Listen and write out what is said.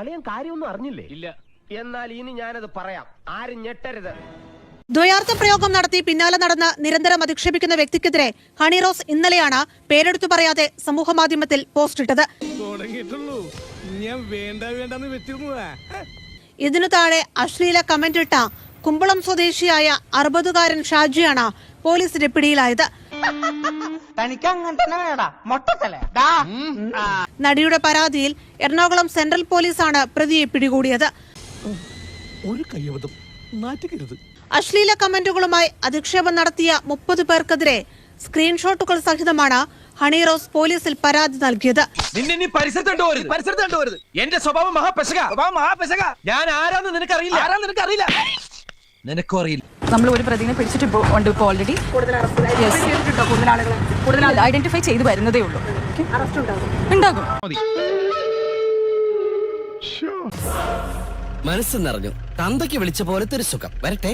അളിയൻ കാര്യമൊന്നും അറിഞ്ഞില്ലേ? ഇല്ല. എന്നാൽ ഇനി ഞാനത് പറയാം, ആരും ഞെട്ടരുത്. ദ്വയാർത്ഥ പ്രയോഗം നടത്തി പിന്നാലെ നടന്ന് നിരന്തരം അധിക്ഷേപിക്കുന്ന വ്യക്തിക്കെതിരെ ഹണി റോസ് ഇന്നലെയാണ് പേരെടുത്തു പറയാതെ സമൂഹമാധ്യമത്തിൽ പോസ്റ്റ് ഇട്ടത്. ഇതിനു താഴെ അശ്ലീല കമന്റ് ഇട്ട കുമ്പളം സ്വദേശിയായ 60-കാരൻ ഷാജിയാണ് പോലീസിന്റെ പിടിയിലായത്. നടിയുടെ പരാതിയിൽ എറണാകുളം സെൻട്രൽ പോലീസാണ് പ്രതിയെ പിടികൂടിയത്. അശ്ലീല കമന്റുകളുമായി അധിക്ഷേപം നടത്തിയ 30 പേർക്കെതിരെ സ്ക്രീൻഷോട്ടുകൾ സഹിതമാണ് ഹണി റോസ് പോലീസിൽ പരാതി നൽകിയത്. എന്റെ സ്വഭാവം മഹാപെശക. ഞാൻ ആരാന്ന് നിനക്കറിയില്ല. നമ്മൾ ഒരു പ്രതിനെ പിടിച്ചിട്ടുണ്ട് ഇപ്പോൾ ഓൾറെഡി. കൂടുതൽ ഐഡന്റിഫൈ ചെയ്തു വരുന്നതേ ഉള്ളൂ. ഉണ്ടാകും. മനസ്സ് നിറഞ്ഞു. തന്തയ്ക്ക് വിളിച്ച പോലത്തെ ഒരു സുഖം. വരട്ടെ.